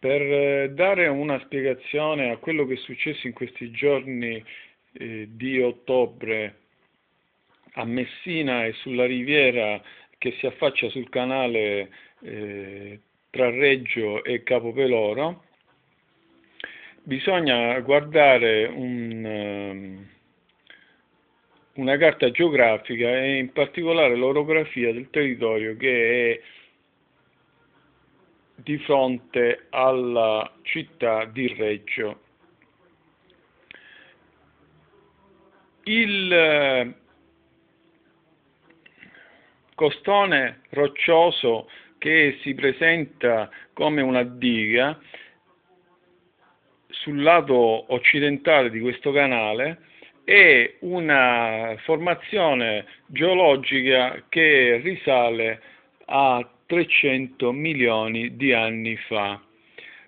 dare una spiegazione a quello che è successo in questi giorni di ottobre a Messina e sulla riviera che si affaccia sul canale tra Reggio e Capopeloro, bisogna guardare una carta geografica e in particolare l'orografia del territorio che è di fronte alla città di Reggio. Il costone roccioso che si presenta come una diga sul lato occidentale di questo canale è una formazione geologica che risale a 300 milioni di anni fa.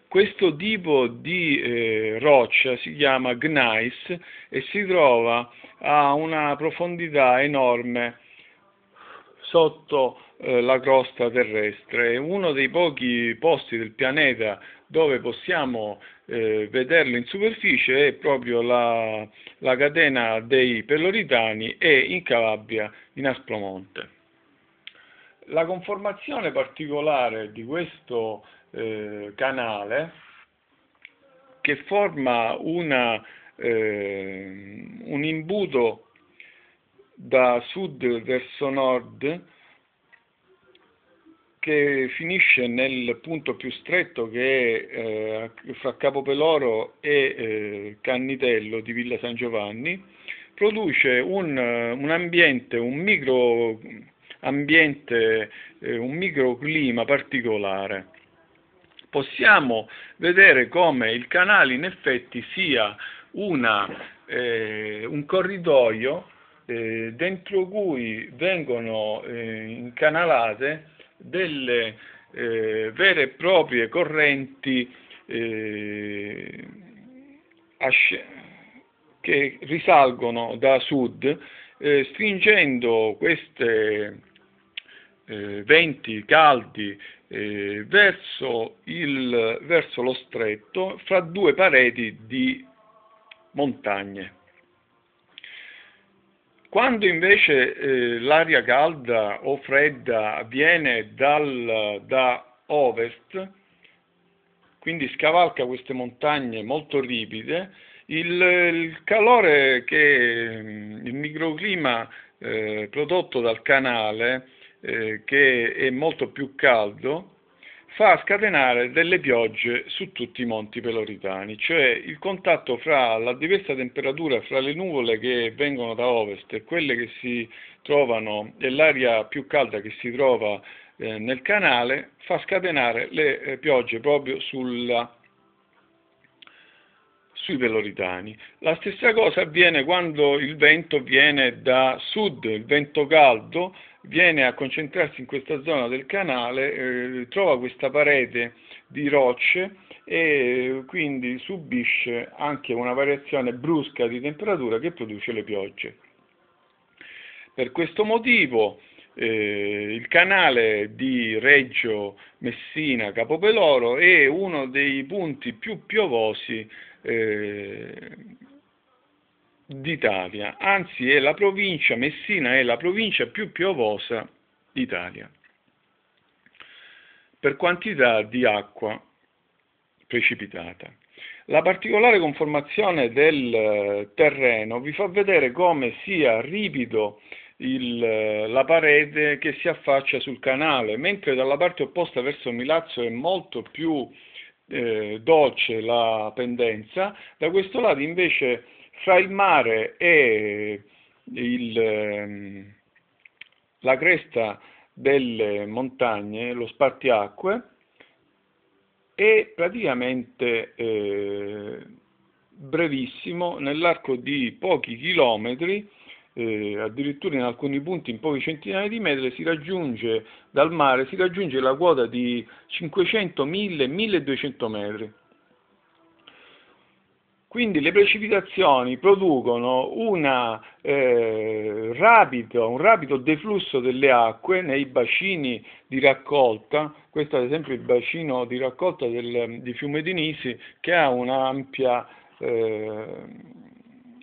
Questo tipo di roccia si chiama gneiss e si trova a una profondità enorme sotto la crosta terrestre. È uno dei pochi posti del pianeta dove possiamo vederlo in superficie è proprio la catena dei Peloritani e in Calabria in Aspromonte. La conformazione particolare di questo canale, che forma un imbuto da sud verso nord, che finisce nel punto più stretto che è fra Capopeloro e Cannitello di Villa San Giovanni, produce un ambiente, un microclima particolare. Possiamo vedere come il canale in effetti sia un corridoio dentro cui vengono incanalate delle vere e proprie correnti che risalgono da sud, stringendo questi venti caldi verso lo stretto fra due pareti di montagne. Quando invece l'aria calda o fredda viene da ovest, quindi scavalca queste montagne molto ripide, il calore il microclima prodotto dal canale, che è molto più caldo, fa scatenare delle piogge su tutti i monti peloritani, cioè il contatto fra la diversa temperatura fra le nuvole che vengono da ovest e quelle che si trovano e l'aria più calda che si trova nel canale fa scatenare le piogge proprio sui peloritani. La stessa cosa avviene quando il vento viene da sud, il vento caldo viene a concentrarsi in questa zona del canale, trova questa parete di rocce e quindi subisce anche una variazione brusca di temperatura che produce le piogge. Per questo motivo il canale di Reggio Messina Capopeloro è uno dei punti più piovosi d'Italia, anzi Messina è la provincia più piovosa d'Italia per quantità di acqua precipitata. La particolare conformazione del terreno vi fa vedere come sia ripido la parete che si affaccia sul canale, mentre dalla parte opposta verso Milazzo è molto più dolce la pendenza. Da questo lato invece fra il mare e la cresta delle montagne, lo spartiacque, è praticamente brevissimo, nell'arco di pochi chilometri, addirittura in alcuni punti in pochi centinaia di metri, dal mare si raggiunge la quota di 500, 1000, 1200 metri. Quindi le precipitazioni producono un rapido deflusso delle acque nei bacini di raccolta. Questo ad esempio è il bacino di raccolta di Fiume di Nisi, che ha un'ampia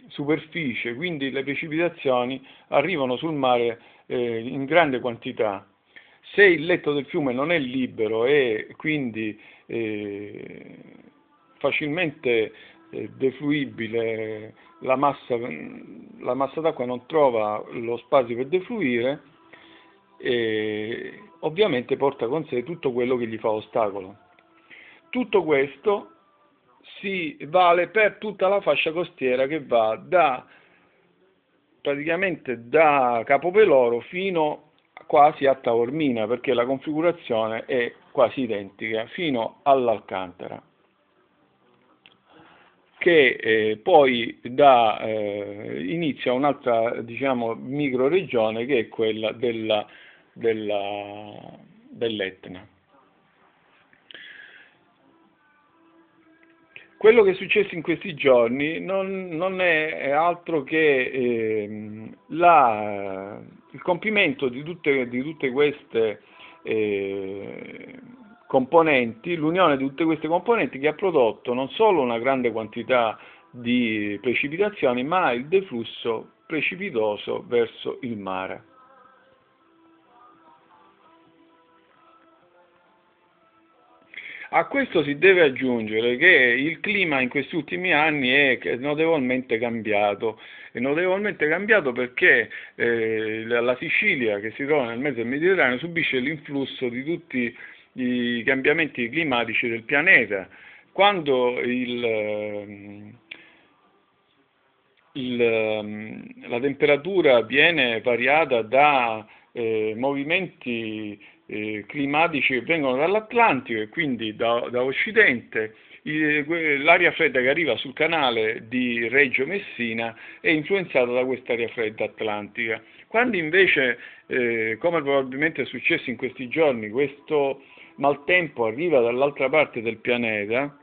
superficie, quindi le precipitazioni arrivano sul mare in grande quantità. Se il letto del fiume non è libero e quindi facilmente defluibile, la massa d'acqua non trova lo spazio per defluire, e ovviamente porta con sé tutto quello che gli fa ostacolo. Tutto questo si vale per tutta la fascia costiera che va praticamente da Capopeloro fino quasi a Taormina, perché la configurazione è quasi identica, fino all'Alcantara, che poi inizia un'altra, diciamo, microregione, che è quella dell'Etna. Quello che è successo in questi giorni non è altro che il compimento di tutte queste componenti, l'unione di tutte queste componenti, che ha prodotto non solo una grande quantità di precipitazioni, ma il deflusso precipitoso verso il mare. A questo si deve aggiungere che il clima in questi ultimi anni è notevolmente cambiato perché la Sicilia, che si trova nel mezzo del Mediterraneo, subisce l'influsso di tutti i cambiamenti climatici del pianeta. Quando la temperatura viene variata da movimenti climatici che vengono dall'Atlantico e quindi da occidente, l'aria fredda che arriva sul canale di Reggio Messina è influenzata da quest'aria fredda atlantica. Quando invece, come probabilmente è successo in questi giorni, questo maltempo arriva dall'altra parte del pianeta,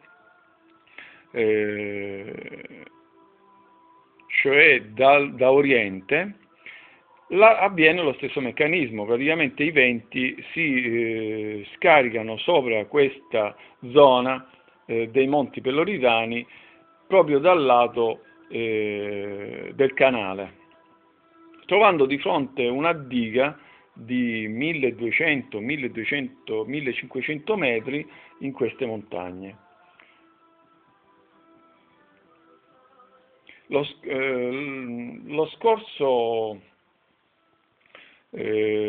cioè da oriente, avviene lo stesso meccanismo. Praticamente i venti si scaricano sopra questa zona dei Monti Peloritani proprio dal lato del canale, trovando di fronte una diga di 1200-1500 metri in queste montagne. Lo scorso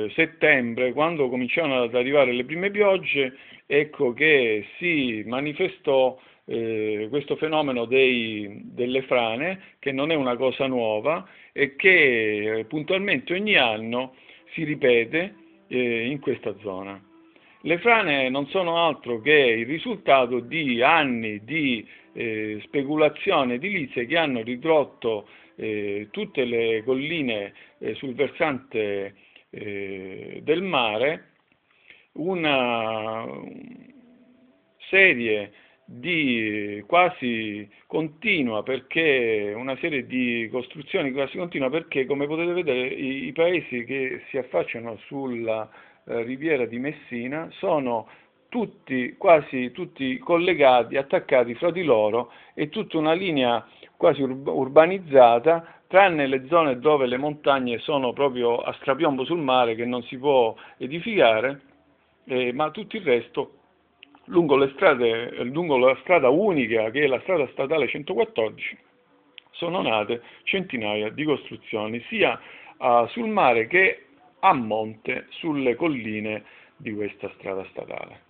settembre, quando cominciarono ad arrivare le prime piogge, ecco che si manifestò questo fenomeno delle frane, che non è una cosa nuova e che puntualmente ogni anno si ripete in questa zona. Le frane non sono altro che il risultato di anni di speculazione edilizia che hanno ridotto tutte le colline sul versante del mare una serie di quasi continua, perché una serie di costruzioni quasi continua, perché come potete vedere i paesi che si affacciano sulla riviera di Messina sono quasi tutti collegati, attaccati fra di loro, è tutta una linea quasi urbanizzata, tranne le zone dove le montagne sono proprio a strapiombo sul mare, che non si può edificare, ma tutto il resto lungo la strada unica, che è la strada statale 114, sono nate centinaia di costruzioni, sia sul mare che a monte, sulle colline di questa strada statale.